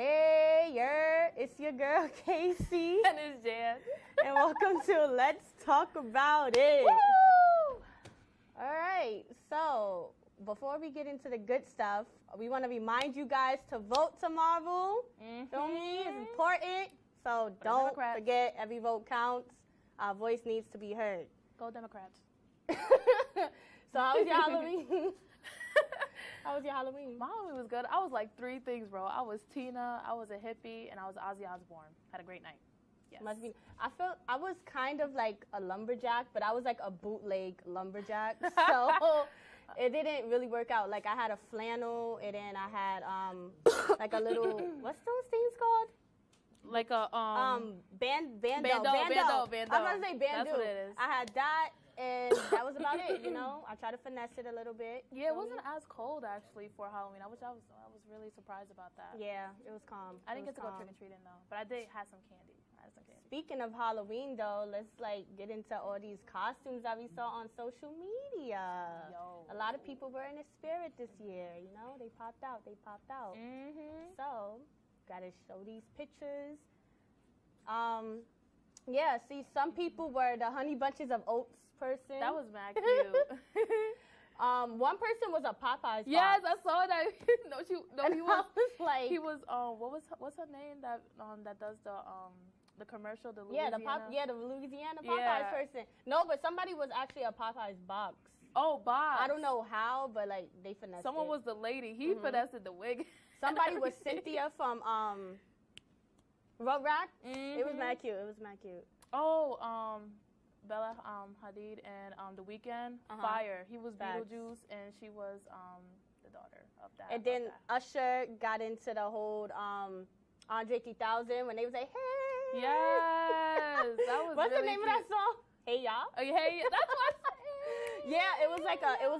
It's your girl Casey. And it's Jan. And welcome to Let's Talk About It. Woo! All right, so before we get into the good stuff, we want to remind you guys to vote tomorrow. Feel me? It's important. So don't forget, every vote counts. Our voice needs to be heard. Go Democrats. So how was your Halloween? How was your Halloween? My Halloween was good. I was like 3 things, bro. I was Tina, I was a hippie, and I was Ozzy Osbourne. Had a great night. Yes. Must be. I was kind of like a lumberjack, but I was like a bootleg lumberjack. So it didn't really work out. Like I had a flannel, and then I had like a little, what's those things called? Like a bando. Bando. I was gonna say bando. That's what it is. I had that, and that was about it. You know, I tried to finesse it a little bit. Yeah, it wasn't as cold actually for Halloween. I was really surprised about that. Yeah, it was calm. I didn't get to go trick or treating though, but I did have some candy. Speaking of Halloween though, let's like get into all these costumes that we saw on social media. Yo. A lot of people were in the spirit this year. You know, they popped out. So. Gotta show these pictures. Yeah, see, some people were the Honey Bunches of Oats person. That was mad cute. One person was a Popeyes. Yes, box. I saw that. He was like, he was what's her name that does the commercial, the Louisiana? the Louisiana Popeyes person. No, but somebody was actually a Popeyes box. Oh, box. I don't know how, but like they finessed Someone it. was the lady. He finessed the wig. Somebody was Cynthia from Rugrats. It was mad cute. Oh, Bella Hadid and The Weeknd. Fire. He was Beetlejuice and she was the daughter of that. And then Usher got into the whole Andre 3000 when they was like, hey. Yes, that was. What's really the name cute. of that song? Hey y'all. Hey, that's what I said. Yeah, it was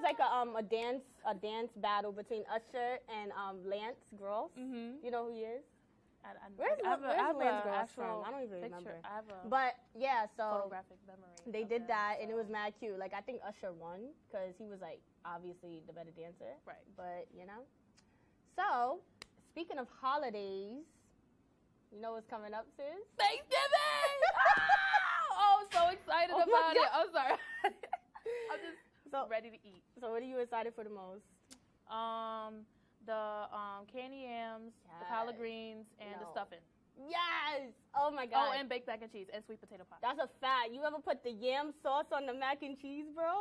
like a dance battle between Usher and Lance Gross. You know who he is? Where's Lance Gross from? I don't even remember. I have a but yeah, so photographic memory. They did that, and it was mad cute. Like I think Usher won because he was like obviously the better dancer. Right. But you know. So speaking of holidays, you know what's coming up, sis? Thanksgiving! Oh, I'm so excited about it. I'm sorry. I'm just ready to eat. So what are you excited for the most? The candy yams, the collard greens, and the stuffing. Yes! Oh my God. Oh, and baked mac and cheese and sweet potato pie. That's a fact. You ever put the yam sauce on the mac and cheese, bro?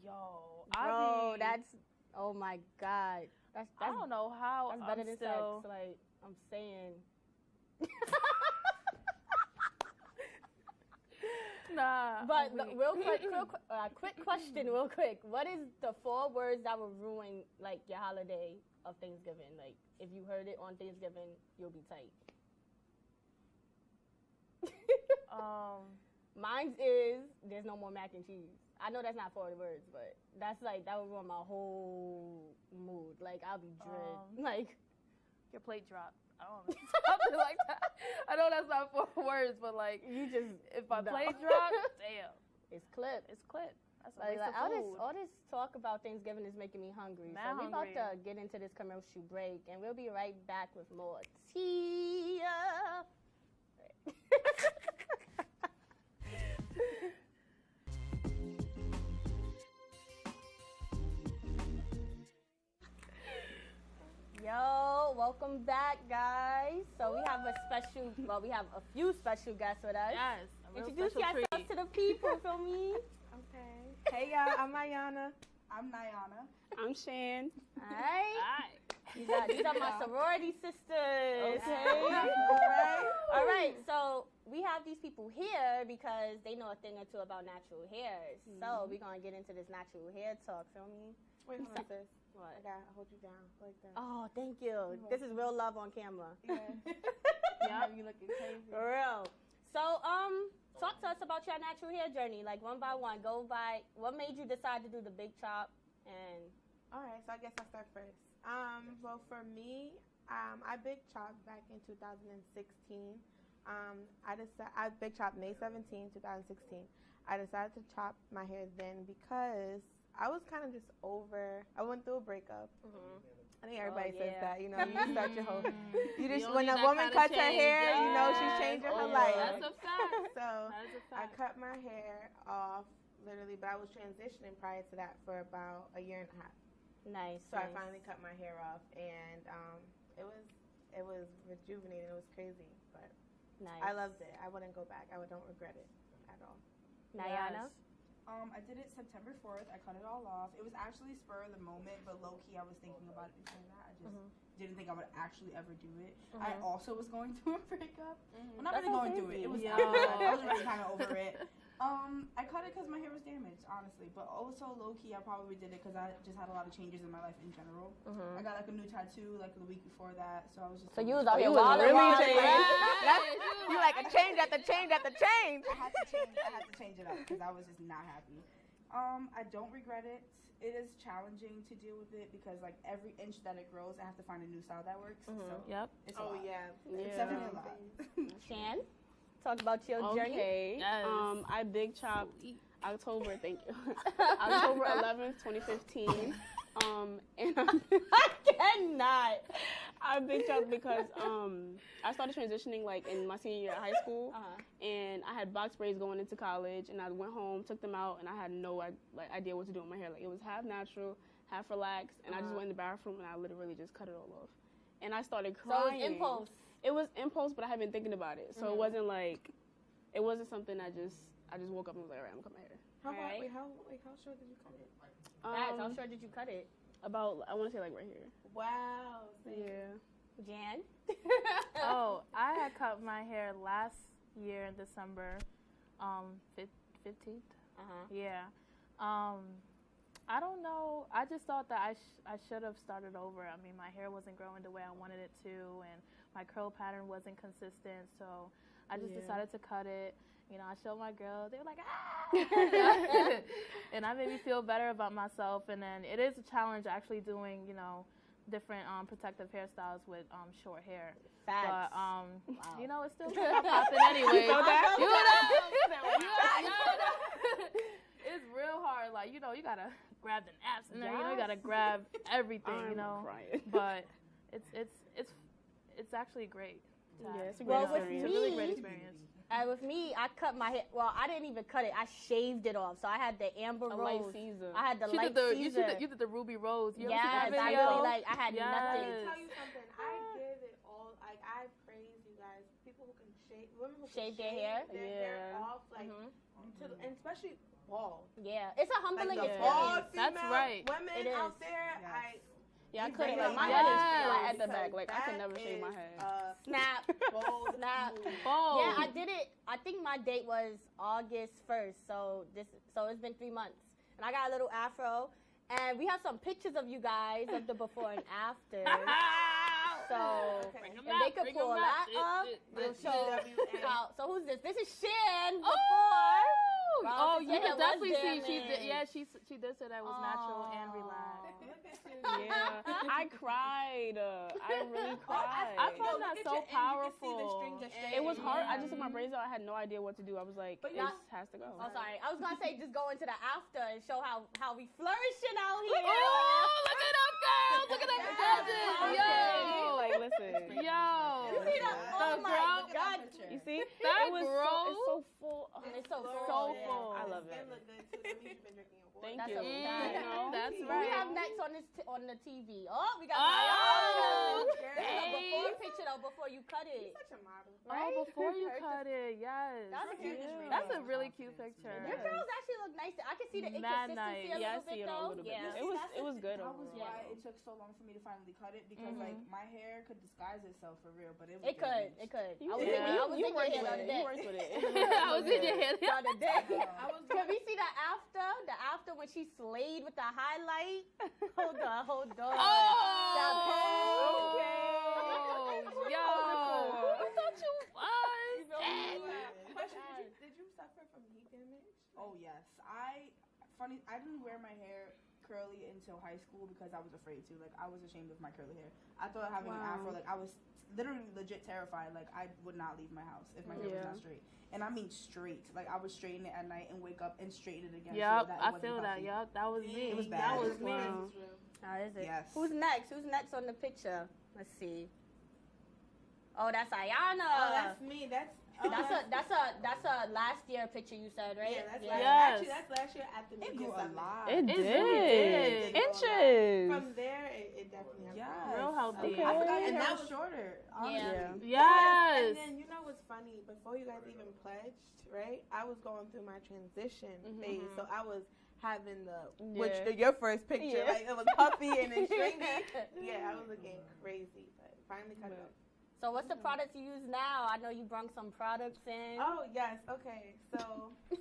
Yo, that's, oh my God. That's I don't know how. That's better than sex. Like, I'm saying. Nah. But quick question, real quick. What is the 4 words that will ruin like your holiday of Thanksgiving? Like, if you heard it on Thanksgiving, you'll be tight. Mine's is there's no more mac and cheese. I know that's not 4 words, but that's like that would ruin my whole mood. Like I'll be dread. Like your plate dropped. I don't know, something like that. I know that's not 4 words, but like you just if my plate dropped, damn, it's clip. That's a waste of food. All this talk about Thanksgiving is making me hungry. So we're about to get into this commercial break, and we'll be right back with more tea. Yo, welcome back, guys. So we have we have a few special guests with us. Yes. Introduce yourselves to the people, feel me? Okay. Hey, y'all. I'm Ayana. I'm Nyana. I'm Shan. All right. These are my sorority sisters. Okay. All right. So we have these people here because they know a thing or two about natural hair. So we're going to get into this natural hair talk, feel me? Wait, hold on, sis. What? I gotta hold you down like that. Oh, thank you. This is real love on camera. Yeah. Yeah, you looking crazy. For real. So, talk to us about your natural hair journey, like one by one. Go by what made you decide to do the big chop, and. All right, so I guess I'll start first. Well, for me, I big chopped back in 2016. I big chopped May 17, 2016. I decided to chop my hair then because I was kind of just over. I went through a breakup. I think everybody says that. You start your whole. When a woman cuts her hair, she's changing her life. That's a fact. So I cut my hair off literally, but I was transitioning prior to that for about a year and a half. Nice. So I finally cut my hair off, and it was rejuvenating. It was crazy, but I loved it. I wouldn't go back. I don't regret it at all. Nayana? I did it September 4th. I cut it all off. It was actually spur of the moment, but low-key I was thinking about it before that. I just didn't think I would actually ever do it. I also was going through a breakup. Well, not really going through it. It was I was really kind of over it. I cut it because my hair was damaged, honestly. But also, low-key, I probably did it because I just had a lot of changes in my life in general. I got, like, a new tattoo, like, the week before that. So I was just... So you was out here wilding. You like a change after change after change. I had to change it up because I was just not happy. I don't regret it. It is challenging to deal with it because, like, every inch that it grows, I have to find a new style that works. So it's a lot. It's definitely a lot. Shan, talk about your journey. Okay. Yes. I big chopped October. Thank you. October 11th, 2015. And I cannot. I big chopped because I started transitioning like in my senior year of high school, and I had box braids going into college, and I went home, took them out, and I had no idea what to do with my hair. Like it was half natural, half relaxed, and I just went in the bathroom and I literally just cut it all off, and I started crying. So it was impulse. It was impulse, but I had been thinking about it, so it wasn't like, it wasn't something I just woke up and was like, all right, I'm gonna cut my hair. How short did you cut it? How short did you cut it? About, I want to say like right here. Wow. Yeah. Jan? I had cut my hair last year in December, 15th. Yeah. I don't know. I just thought that I should have started over. I mean, my hair wasn't growing the way I wanted it to, and my curl pattern wasn't consistent. So I just decided to cut it. You know, I showed my girls. They were like, ah! And that made me feel better about myself. And then it is a challenge actually doing, different protective hairstyles with short hair. Facts. But, it's still popping anyway. It's real hard. Like, you gotta grab the naps and you gotta grab everything, crying. But it's actually great. It's a great experience. It's a really great experience. With me, I cut my hair. Well, I didn't even cut it. I shaved it off. So I had the amber rose. Light Caesar. I had the light Caesar. You did the ruby rose. You yes, I had nothing. Let me tell you something. I give it all. Like, I praise you guys. People who can shave, women who shave can their hair. Hair off, like, and especially bald. Yeah, it's a humbling like experience. That's right. Women out there, I couldn't. Like, my head is flat at the back. Like, I could never shave my head. Snap. Snap. Bold. Yeah, I did it. I think my date was August 1st. So it's been 3 months. And I got a little afro. And we have some pictures of you guys of the before and after. So if they could pull that up, they'll show how. So who's this? This is Shan before. You can definitely see she did say that was natural and relaxed. Yeah, I cried. I really cried. I found that so powerful. It was hard. I just took my braids out. I had no idea what to do. I was like, it has to go. Oh, sorry. I was gonna say just go into the after and show how we flourishing out here. Oh, look at them girls! Look at them judges! Yo, like listen. Yo, you see that? Oh my God! You see that it was gross. It's so full. It's so full. I love it. Thank you. That's Who right. we have next on the TV? Oh, we got before picture though, before you cut it. Such a model. Right? Oh, before you cut it, yes. That's cute. That's a really cute picture. Your curls actually look nice. I can see the Mad inconsistency nice. a little bit though. It was good. That was why it took so long for me to finally cut it because like my hair could disguise itself for real, but it was It could. I was You in your hair the other day. worked with it. I was in your head. The other day. Can we see the after? The after when she slayed with the highlight? Hold on. That pose. Yo. I thought you was. Question, did you suffer from heat damage? Oh yes, I didn't wear my hair curly until high school because I was afraid to. Like, I was ashamed of my curly hair. I thought having an afro, like, I was literally legit terrified. Like, I would not leave my house if my hair was not straight. And I mean straight. Like, I would straighten it at night and wake up and straighten it again. Yep, so I feel that. Yep, that was me. It was bad. That was me. How is it? Yes. Who's next? Who's next on the picture? Let's see. Oh, that's Ayana. Oh, that's me. That's a last year picture you said, right? Yeah, that's last year. Actually, that's last year at the media summit. It did. Really did. Inches. From there, it definitely happened. Real healthy. Okay. I forgot, and that was shorter. Yeah. Yes. And then you know what's funny? Before you guys even pledged, right? I was going through my transition phase, so I was having your first picture, like it was puffy and then stringy. Yeah, I was looking crazy, but finally cut it off. So what's the product you use now? I know you brought some products in. Oh, yes. Okay. So. Okay.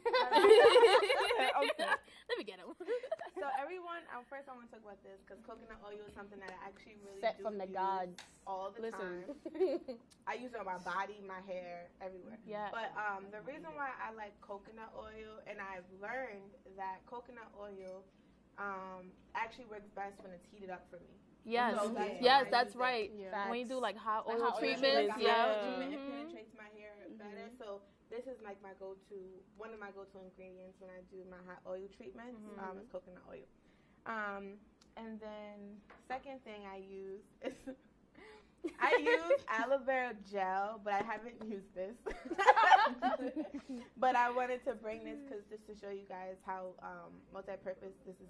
Let me get it. So everyone, first I want to talk about this because coconut oil is something that I actually really Set do from the use gods. all the time. I use it on my body, my hair, everywhere. Yeah. But the reason why I like coconut oil, and I've learned that coconut oil actually works best when it's heated up for me. Yes, So that's right. Yeah. When you do like hot oil hot oil treatments, treatments, it penetrates my hair better. So this is like one of my go-to ingredients when I do my hot oil treatments. Is coconut oil. And then second thing I use is I use aloe vera gel, but I haven't used this. But I wanted to bring this just to show you guys how multi-purpose this is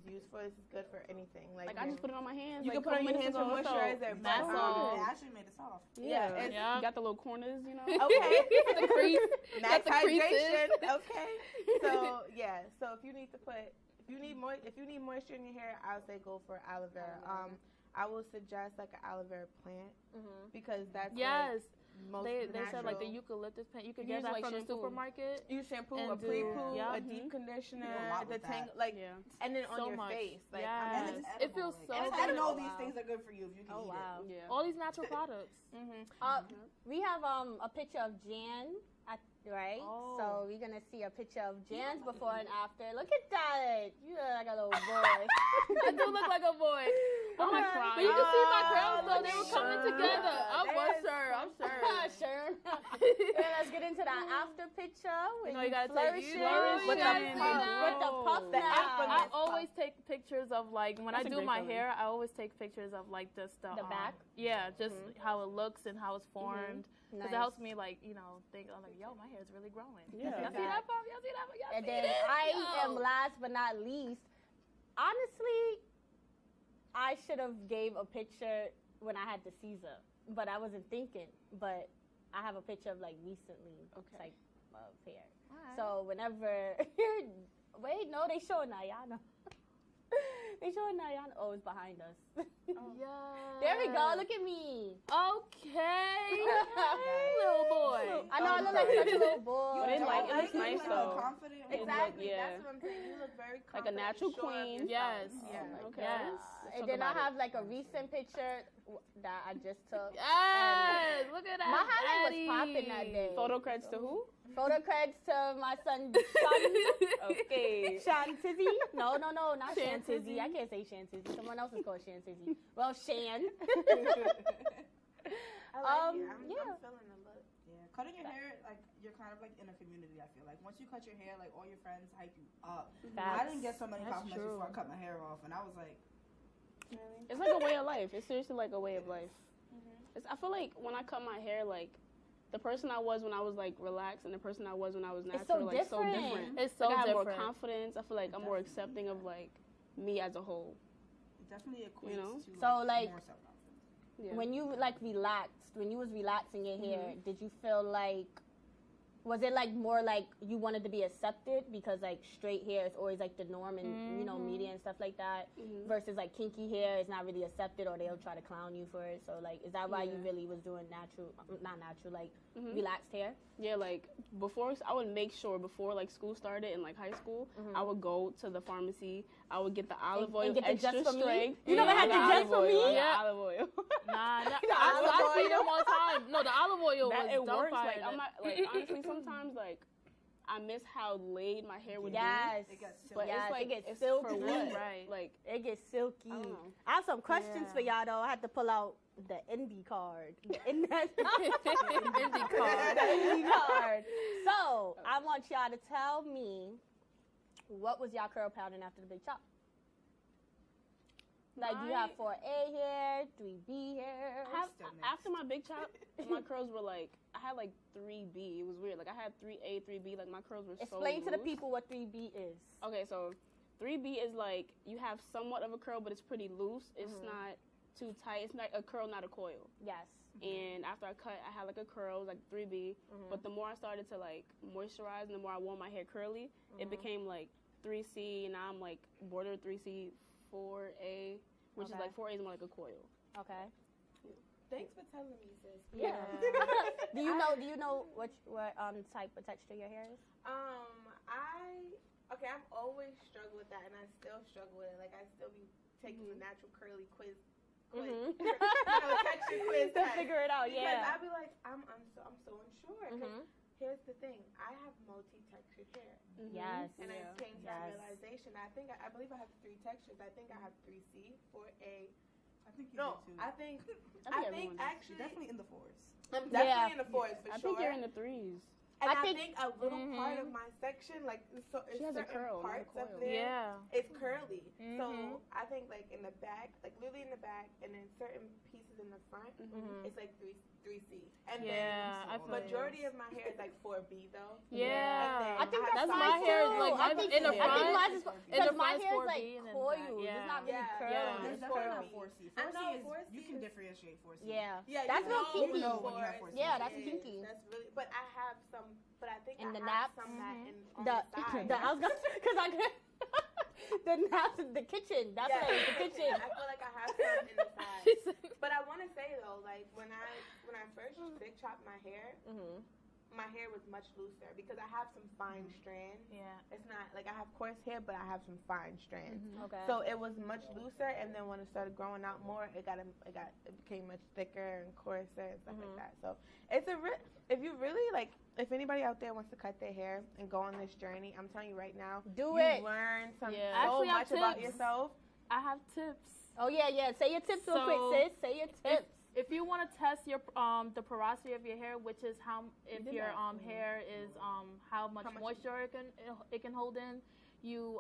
used for. This is good for anything. Like I just put it on my hands. You can put it on your hands to moisturize it. That's all. It actually made it soft. Yeah. Yeah. You got the little corners, you know. Okay. The crease. Max the creases. hydration. Okay. So yeah. So if you need moisture in your hair, I would say go for aloe vera. I will suggest like an aloe vera plant because that's most they natural. said like the eucalyptus plant. You can Use get that like from shampoo. the supermarket. Use shampoo, and a pre-poo, yeah. a deep conditioner, lot the with tang, that. like, Yeah. and then on So your much. face. Like, Yes. And it's It edible, feels like, so and good. I know Oh, these wow. things are good for you if you can Oh eat wow. Yeah. All these natural products. We have a picture of Jan, right? Oh. So we're gonna see a picture of Jan's before and after. Look at that! You look like a little boy. I do look like a boy. I'm like crying. But you can see my curls though. look They at were coming you. together. I'm sure. Sure. And let's get into that after picture. You know, you gotta take flourishing with with the puff The now. afro- I always take pictures of like when That's I a do great my feeling. hair. I always take pictures of like just the back? Yeah, just how it looks and how it's formed. Because Nice. it helps me like think I'm like, yo, my hair is really growing. Yeah. Y'all see that, Pop? Y'all see that? Y'all And see then it? I Yo. am last but not least. Honestly, I should have gave a picture when I had the Caesar, but I wasn't thinking. But I have a picture of like recently type of hair. Alright. So whenever wait, no, they showing Ayana. They showing Ayana. Oh, it's behind us. Yeah. There we go. Look at me. Okay. Little boy. I know I look like such a little boy. But it's like it looks You nice feel though. confident. Exactly. Yeah. That's what I'm saying. You look very Like a confident, natural sure of queen. yourself. Yes. Yeah. Okay. Yes. Let's And talk then I about it. have like a recent picture that I just took. Yes. Look at that. My highlight was daddy. popping that day. Photo credits to who? Photo creds to my son, Okay. Shantizzy. No, not Shantizzy. Shantizzy. I can't say Shantizzy. Someone else is called Shantizzy. Well, Shan. I like it. I'm yeah. feeling the look. Yeah, cutting your hair, like, you're kind of like in a community, I feel like. Once you cut your hair, like, all your friends hype you up. I didn't get so many That's compliments true. before I cut my hair off, and I was like, It's like a way of life. It's seriously like a way of life. I feel like when I cut my hair, like the person I was when I was like relaxed and the person I was when I was natural, so like so different. different. It's so Like, I have more different. confidence. I feel like I'm more accepting of like me as a whole. it definitely equates know? to, So, like, more self-confidence. Yeah. When you like relaxed, when you was relaxing your hair, did you feel like, was it like more like you wanted to be accepted because like straight hair is always like the norm in you know media and stuff like that, versus like kinky hair is not really accepted or they'll try to clown you for it. So like, is that why you really was doing like relaxed hair? Yeah, like before I would make sure before like school started in like high school, I would go to the pharmacy. I would get the olive oil, and get the extra Just For Me? strength. You never had the olive Just For oil, Me? yeah, olive oil. Nah, olive I see oil. them all the time. No, the olive oil That was it works. fire. Like I'm not like honestly sometimes like I miss how laid my hair would be. It gets silky. But it's like, it gets it's silky. for what? Right. Like, It gets silky. I don't know. I have some questions for y'all, though. I had to pull out the indie card. The indie card. The indie card. So, I want y'all to tell me, what was y'all curl pattern after the big chop? Like, do you have 4A hair, 3B hair? After my big chop, my curls were like, I had like 3B. It was weird. Like, I had 3A, 3B. Like, my curls were so Explain to the loose. people what 3B is. Okay, so 3B is like, you have somewhat of a curl, but it's pretty loose. It's not too tight. It's like a curl, not a coil. Yes. And after I cut, I had like a curl, like 3B. But the more I started to like moisturize and the more I wore my hair curly, it became like 3C. And now I'm like border 3C, 4A, which is like 4A is more like a coil. Okay. Thanks for telling me, sis. Yeah. Do you know what type of texture your hair is? I've always struggled with that, and I still struggle with it. Like, I still be taking the natural curly quiz, texture quiz to figure it out. Because Yeah. I'd be like, I'm so unsure. Because here's the thing, I have multi-textured hair. Yes. And I came to that realization. I believe I have 3 textures. I think I have 3C, 4A. I think you do too. I think actually You're definitely in the 4s. I'm definitely in the 4s for sure. I think you're in the 3s. And I think a little part of my section, like, so it's She has a certain curl, not a parts of coil. there, it's curly. So I think, like, in the back, like, literally in the back, and then certain pieces in the front, it's like 3C. And then majority of my hair is like 4B though. Yeah. I think that's fine my hair. too. Like, I think in the front, I think mine is because my front's hair is 4B like and then coiled. back. It's not really Yeah. curly. Yeah. There's It's definitely curly. not 4C. I know 4C is, you can is- differentiate 4C. Yeah. Yeah, That's you real know kinky. when you when you have 4C. Yeah, that's It is. kinky. That's really. But I have some. But I think In I the have naps? some that in on The the side. I was gonna because I could the naps the kitchen. That's what it is, the kitchen. I feel like I have some in the side. But I want to say though, like when I first big chopped my hair, my hair was much looser because I have some fine strands. Yeah. It's not like I have coarse hair, but I have some fine strands. Okay. So it was much looser, and then when it started growing out more, it became much thicker and coarser and stuff like that. So it's if you really like, if anybody out there wants to cut their hair and go on this journey, I'm telling you right now, Do you it. learn so Actually, I have much about tips. yourself. I have tips. Oh yeah. Say your tips real quick, sis. Say your tips. If you want to test your the porosity of your hair, which is how if your hair is how much moisture it can hold in, you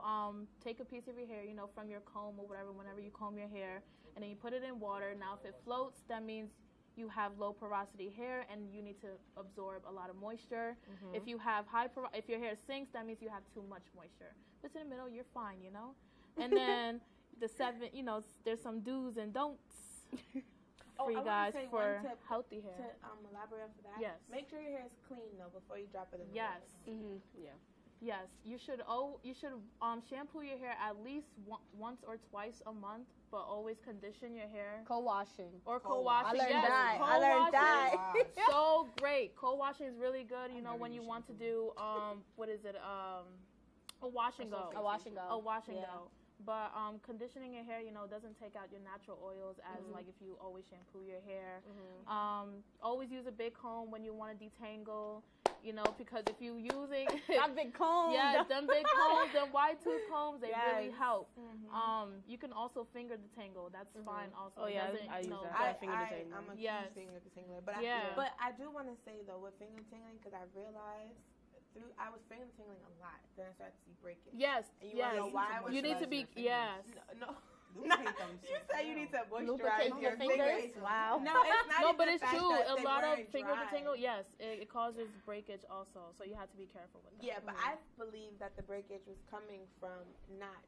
take a piece of your hair, from your comb or whatever, whenever you comb your hair, and then you put it in water. Now, if it floats, that means you have low porosity hair, and you need to absorb a lot of moisture. If you have if your hair sinks, that means you have too much moisture. If it's in the middle, you're fine, And then there's some do's and don'ts. For you guys for healthy hair. To elaborate on that, yes. Make sure your hair is clean though before you drop it in the Yes. water. Yeah. Yes. You should shampoo your hair at least once or twice a month, but always condition your hair. Co-washing. Or co-washing. I learned yes. that. I learned that. So great. Co-washing is really good. When you want to do what is it? A wash and go. A wash and go. A wash and go. But conditioning your hair, doesn't take out your natural oils as like if you always shampoo your hair. Always use a big comb when you want to detangle, because if you using that big comb. Yeah, them big combs, them wide tooth combs, they really help. You can also finger detangle. That's fine also. Oh yeah, I use that. I finger detangle. I'm a huge finger detangler, but I do want to say though with finger detangling, because I realized I was finger tingling a lot. Then I started to see breakage. Yes. And you want to know why? You need to be No. You say you need to moisturize your fingers. Wow. No, it's not. No, but it's true. A lot of finger dry. detangle, yes, it causes breakage also. So you have to be careful with that. Yeah, but I believe that the breakage was coming from not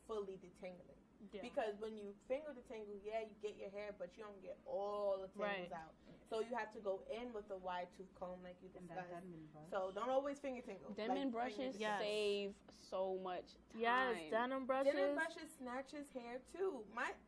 fully detangling. Yeah. Because when you finger detangle, you get your hair, but you don't get all the tangles out. So you have to go in with a wide tooth comb like you discussed. So don't always finger tingle. Denman brushes save so much time. Yes, denim brushes. Denman brushes snatches hair too.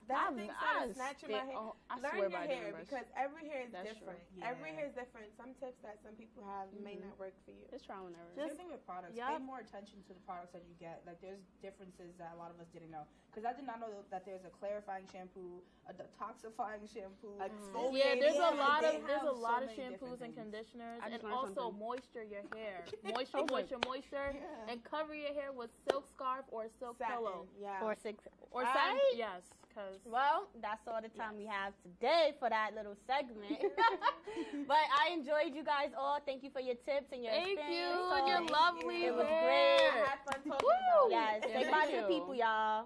That thing started snatching my hair. Learn your hair because every hair is different. Yeah. Every hair is different. Some tips that some people have may not work for you. It's trial and error. Same thing with products. Pay more attention to the products that you get. Like there's differences that a lot of us didn't know. Because I did not know know that there's a clarifying shampoo, a detoxifying shampoo, yeah. There's a lot of shampoos and conditioners, and also moisture your hair, moisture, and cover your hair with silk scarf or silk pillow, or satin. Yes. Well, that's all the time we have today for that little segment. But I enjoyed you guys all. Thank you for your tips and your experience. Thank you. And you're lovely. It was great. I had fun talking about it. Yes. Say bye to the people, y'all.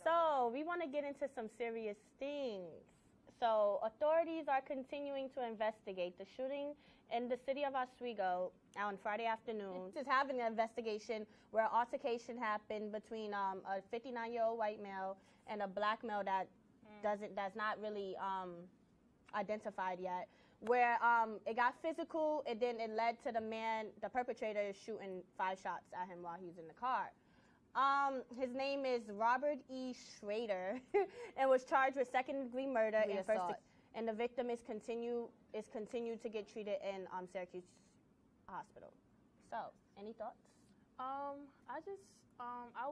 So we want to get into some serious things. So authorities are continuing to investigate the shooting in the city of Oswego on Friday afternoon. Just having an investigation where an altercation happened between a 59-year-old white male and a black male that's not really identified yet. Where it got physical, and then it led to the perpetrator shooting 5 shots at him while he was in the car. His name is Robert E. Schrader, and was charged with second-degree murder and the victim is continued to get treated in Syracuse Hospital. So, any thoughts? I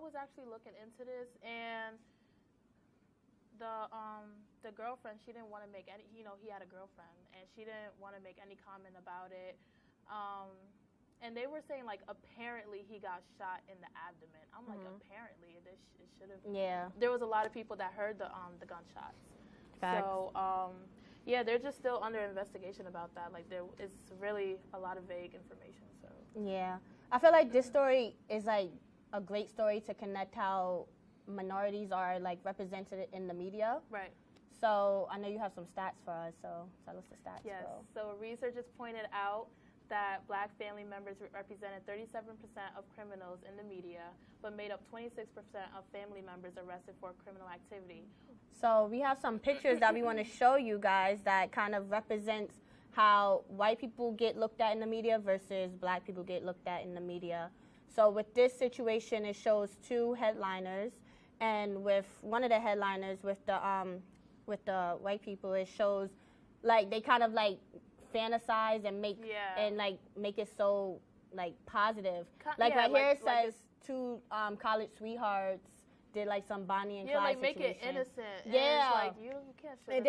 was actually looking into this, and the girlfriend, she didn't want to make any. He had a girlfriend, and she didn't want to make any comment about it. And they were saying, like, apparently he got shot in the abdomen. I'm like, apparently, it should have. Yeah. There was a lot of people that heard the gunshots. Facts. So, yeah, they're just still under investigation about that. Like, there is really a lot of vague information. So. Yeah. I feel like this story is, like, a great story to connect how minorities are, like, represented in the media. Right. So, I know you have some stats for us, so tell us the stats, Yes. bro. So, researchers pointed out that black family members represented 37% of criminals in the media, but made up 26% of family members arrested for criminal activity. So we have some pictures that we want to show you guys that kind of represents how white people get looked at in the media versus black people get looked at in the media. So with this situation, it shows 2 headliners, and with one of the headliners, with the white people, it shows like they kind of like fantasize and make it so like positive. Like right here it says 2 college sweethearts did like some Bonnie and Clyde like situation. Make it innocent. Yeah. And it's like you can't. And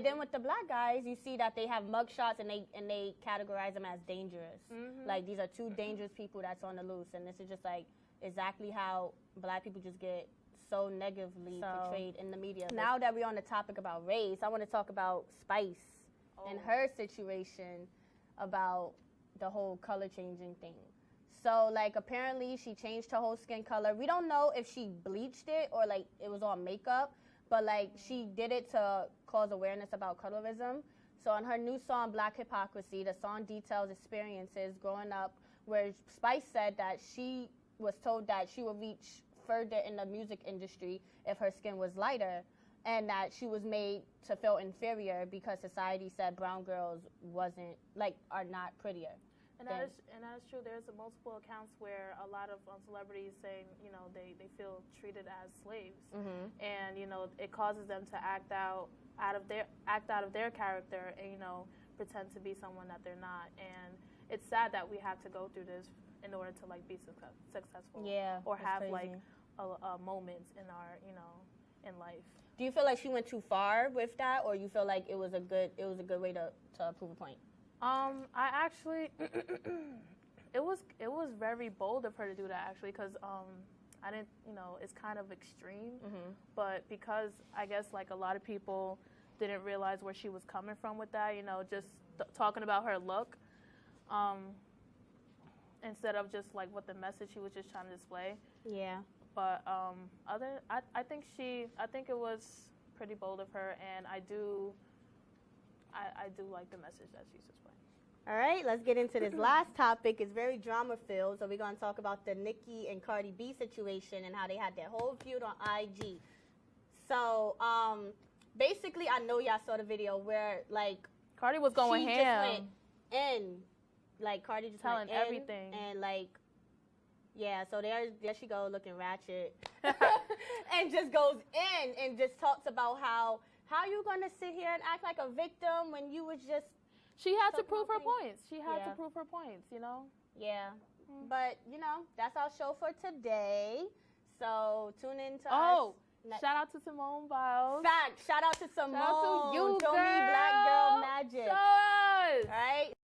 then with the black guys, you see that they have mugshots and they categorize them as dangerous. Like these are 2 dangerous people that's on the loose, and this is just like exactly how black people just get so negatively portrayed in the media. Now that we're on the topic about race, I want to talk about Spice. And her situation about the whole color changing thing. So, like, apparently she changed her whole skin color. We don't know if she bleached it or, like, it was all makeup, but, like, she did it to cause awareness about colorism. So, on her new song, Black Hypocrisy, the song details experiences growing up where Spice said that she was told that she would reach further in the music industry if her skin was lighter, and that she was made to feel inferior because society said brown girls are not prettier. And that is true. There's multiple accounts where a lot of celebrities saying, they feel treated as slaves, and it causes them to act out of their character and pretend to be someone that they're not. And it's sad that we have to go through this in order to like be successful, or have crazy. Like a moments in our in life. Do you feel like she went too far with that, or you feel like it was a good way to prove a point? I actually, it was very bold of her to do that actually, because I didn't, it's kind of extreme, but because I guess like a lot of people didn't realize where she was coming from with that, just talking about her look, instead of just like what the message she was just trying to display. Yeah. But I think it was pretty bold of her, and I do like the message that she's displaying. All right, let's get into this last topic. It's very drama-filled, so we're going to talk about the Nicki and Cardi B situation and how they had their whole feud on IG. So, basically, I know y'all saw the video where, like, Cardi was going ham. She just went in. Like, Cardi just telling went in everything. And, like, yeah, so there she goes looking ratchet. And just goes in and just talks about how how you gonna sit here and act like a victim when you was just? She had to prove her points. She had to prove her points. You know. Yeah. But you know, that's our show for today. So tune in to us. Shout out to Simone Biles. Fact. Shout out to Simone. Shout out to you, Show girl. me Black Girl Magic. Show